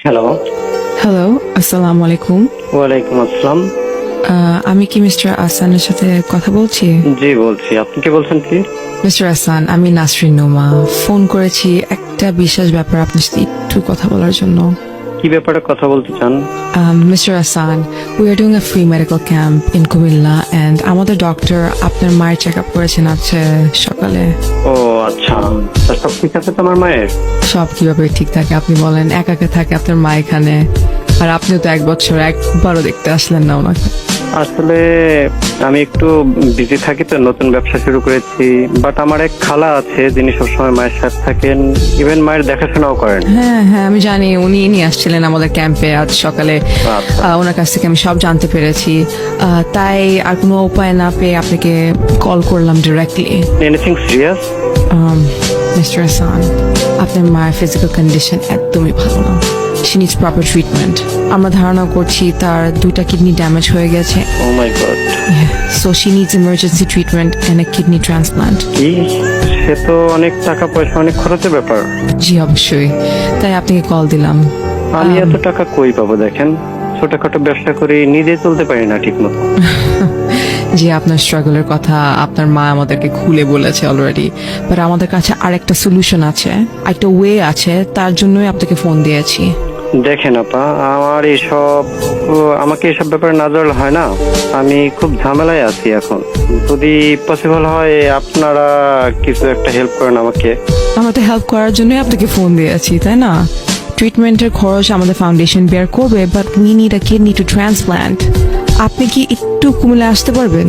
Hello. Hello, আসসালামু আলাইকুম। ওয়ালাইকুম আসসালাম। আমি কি মিস্টার আসানের সাথে কথা বলছি? জি বলছি, আপনি কে বলছেন কি? মিস্টার আসান, আমি নাসরিন নোমা। ফোন করেছি একটা বিশেষ ব্যাপার আপনার সাথে একটু কথা বলার জন্য। কি ব্যাপারে কথা বলতে চান? Mr. Hassan, we are doing a free medical camp in Kumilla and আমাদের ডক্টর আপনার মায়ের চেক আপ করেছেন আজকে সকালে। ও আচ্ছা, তা সব ঠিক আছে তোমার মায়ের? সব কিভাবে ঠিক থাকে আপনি বলেন? একা থাকে আপনার মা এখানে, আর আপনিও তো 1 বছর একবারও দেখতে আসলেন না ওনাকে। আসলে আমি একটু বিজি থাকি তো, নতুন ব্যবসা শুরু করেছি। বাট আমার এক খালা আছে যিনি সবসময় মায়ের সাথে থাকেন, ইভেন মায়ের দেখাশোনাও করেন। হ্যাঁ হ্যাঁ, আমি জানি উনি নিয়ে আসছিলেন আমাদের ক্যাম্পে আজ সকালে। আচ্ছা। ওনার কাছ থেকে আমি সব জানতে পেরেছি, তাই আর কোনো উপায় না পেয়ে আপনাকে কল করলাম directly. Anything serious? Mister Hasan, আপনার মায়ের ফিজিক্যাল কন্ডিশন একদমই ভালো না। She needs proper treatment. আমরা ধারণা করছি তার 2টা কিডনি ড্যামেজ হয়ে গেছে। Oh my God. So she needs emergency treatment and a kidney transplant. কি? সে তো অনেক টাকা পয়সা, অনেক খরচের ব্যাপার। জি অবশ্যই, তাই আপনাকে কল দিলাম। আমি এত টাকা কই পাবো? দেখেন, ছোটখাটো ব্যবসা করে নিজে চলতে পারি না ঠিক মতো। জি, আপনার স্ট্রাগলের কথা আপনার মা আমাদেরকে খুলে বলেছে অলরেডি, বাট আমাদের কাছে আরেকটা সলিউশন আছে, একটা ওয়ে আছে, তার জন্যই আপনাকে ফোন দিয়েছি। দেখেন আপা, আমাকে এসব ব্যাপারে না জানলে হয় না। আমি খুব ঝামেলায় আছি এখন। যদি পসিবল হয় আপনারা কিছু একটা হেল্প করেন আমাকে। আমরা তো হেল্প করার জন্যই আপনাকে ফোন দিয়েছি, তাই না? ট্রিটমেন্টের খরচ আমাদের ফাউন্ডেশন বেয়ার করবে, but we need a kidney to transplant. আপনি কি একটু কুমিল্লা আসতে পারবেন?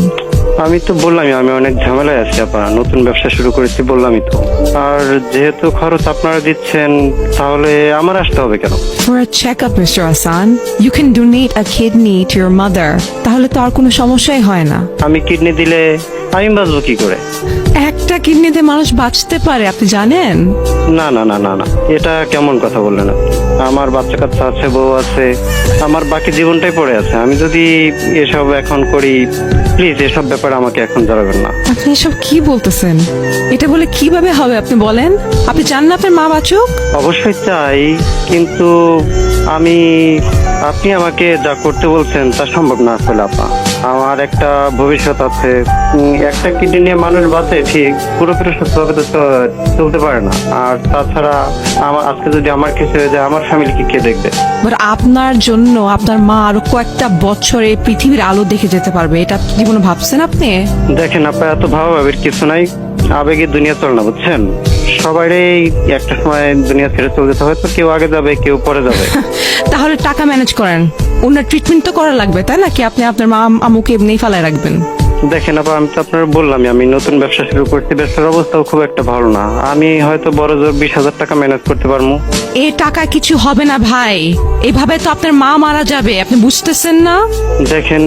আমি তো বললামই আমি অনেক ঝামেলায় আছি আপা, নতুন ব্যবসা শুরু করেছি বললামই তো। আর যেহেতু খরচ আপনারা দিচ্ছেন, তাহলে আমার আসতে হবে কেন? For a checkup, Mr. Hassan, you can donate a kidney to your mother. তাহলে তো আর কোনো সমস্যাই হয় না। আমি কিডনি দিলে আমি বাঁচবো কি করে? একটা কিডনিতে মানুষ বাঁচতে পারে, আপনি জানেন? না না না না না, এটা কেমন কথা বললেন আপনি? আমার বাচ্চা কাচ্চা আছে, বউ আছে, আমার বাকি জীবনটাই পড়ে আছে। আমি যদি এসব এখন করি, প্লিজ এসব ব্যাপারে আমাকে এখন জড়াবেন না। আপনি এসব কি বলতেছেন? এটা বলে কিভাবে হবে আপনি বলেন? আপনি চান না আপনার মা বাঁচুক? অবশ্যই চাই, কিন্তু আপনি আমাকে যা করতে বলছেন তা সম্ভব না আসলে আপা। আমার একটা ভবিষ্যৎ আছে। একটা কিডনি নিয়ে মানুষ বাঁচে ঠিক, পুরোপুরি সুস্থভাবে তো চলতে পারে না। আর তাছাড়া আজকে যদি আমার কিছু হয়ে যায়, আমার ফ্যামিলিকে কে দেখবে? বাট আপনার জন্য আপনার মা আরো কয়েকটা বছর এই পৃথিবীর আলো দেখে যেতে পারবে, এটা জীবনে ভাবছেন আপনি? দেখেন আপা, এত ভাবাভাবির কিছু নাই। আবেগে দুনিয়া চলে না, বুঝছেন? সবারই একটা সময় দুনিয়া ছেড়ে চলে যেতে হয়, তো কেউ আগে যাবে, কেউ পরে যাবে। তাহলে টাকা ম্যানেজ করেন, ওনার ট্রিটমেন্ট তো করা লাগবে, তাই না? কি আপনি আপনার মা আমুকে এমনি ফেলায় রাখবেন? দেখেন আপা, আমি তো আপনার বললামই আমি নতুন ব্যবসা শুরু করছি, ব্যবসার অবস্থাও খুব একটা ভালো না। আমি হয়তো বড় জোর 20,000 টাকা ম্যানেজ করতে পারবো। এই টাকা কিছু হবে না ভাই, এভাবে তো আপনার মা মারা যাবে, আপনি বুঝতেছেন না? দেখেন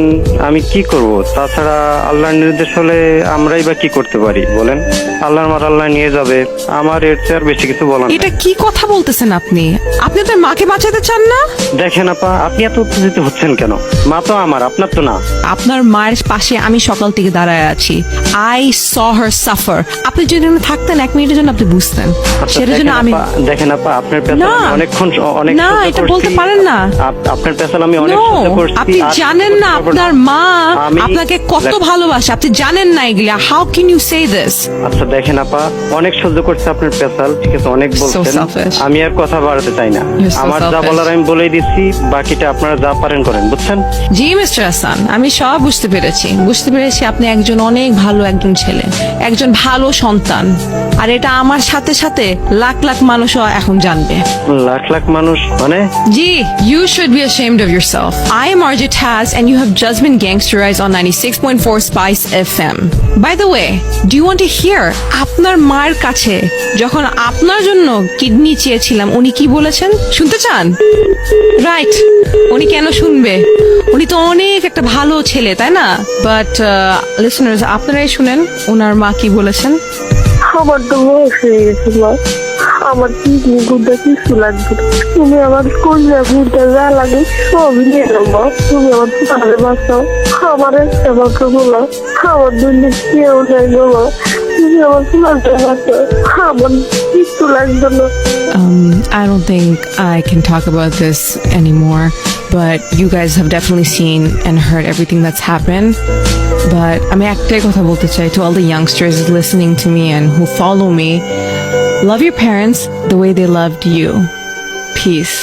আমি কি করব? তাছাড়া আল্লাহর নির্দেশ হলে আমরাই বা কি করতে পারি বলেন? আল্লাহর মার আল্লাহ নিয়ে যাবে, আমার এর চেয়ে আর বেশি কিছু বলার এটা নেই। কি কথা বলতেছেন আপনি? আপনি আপনার মাকে বাঁচাতে চান না? দেখেন আপা, আপনি এত উত্তেজিত হচ্ছেন কেন? মা তো আমার, আপনার তো না। আপনার মায়ের পাশে আমি সকাল থেকে দাঁড়ায় আছি। I saw her suffer. আপনি যদি এখানে থাকতেন 1 মিনিটের জন্য আপনি বুঝতেন। আচ্ছা, সেটার জন্য আমি দেখেন আপা, আপনার পেছাল না, আমি অনেক না, সহ্য এটা করছি। বলতে পারেন না। আপনার পেছাল আমি অনেক No, সহ্য করছি। আপনি আর জানেন না আপনার মা আপনাকে কত ভালোবাসে, আপনি জানেন না এগুলা। How can you say this? আচ্ছা দেখেন আপা, অনেক সহ্য করছে আপনার পেশাল, ঠিক আছে, অনেক বলছেন। selfish. আমি আর কথা বাড়াতে চাই না। You're so আমার যা selfish. বলার আমি বলেই দিচ্ছি, বাকিটা আপনারা যা পারেন করেন, বুঝছেন? জি মিস্টার হাসান, আমি সব বুঝতে পেরেছি আপনি একজন অনেক ভালো একজন ছেলে, একজন ভালো সন্তান। আর এটা আমার সাথে সাথে লাখ লাখ মানুষও এখন জানবে। লাখ লাখ মানুষ মানে? জি, you should be ashamed of yourself. I am RJ Taz and you have just been gangsterized on 96.4 Spice FM. By the way, do you want to hear আপনার মায়ের কাছে যখন আপনার জন্য কিডনি চেয়েছিলাম উনি কি বলেছেন? শুনতে চান? রাইট, উনি কেন শুনবে? উনি তো অনেক একটা ভালো ছেলে, তাই না? বাট লিসনার্স, আপনারাই শুনেন ওনার মা কি বলেছেন। আমার তো বয়স হয়ে গেছে মা, আমার কিডনি গুড়টা কিছু লাগবে না। তুমি আমার কলজা গুড়টা যা লাগে সবই নিয়ে নেবো। তুমি আমার পাহাড়ে বাঁচাও, আমার একটা মাত্র বলো, আমার দুর্নীতি কেউ নাই বাবা। তুমি আমার পাহাড়ে বাঁচাও, আমার কিচ্ছু লাগবে না। I don't think I can talk about this anymore, but you guys have definitely seen and heard everything that's happened. But আমি একটাই কথা বলতে চাই to all the youngsters listening to me and who follow me. Love your parents the way they loved you. Peace.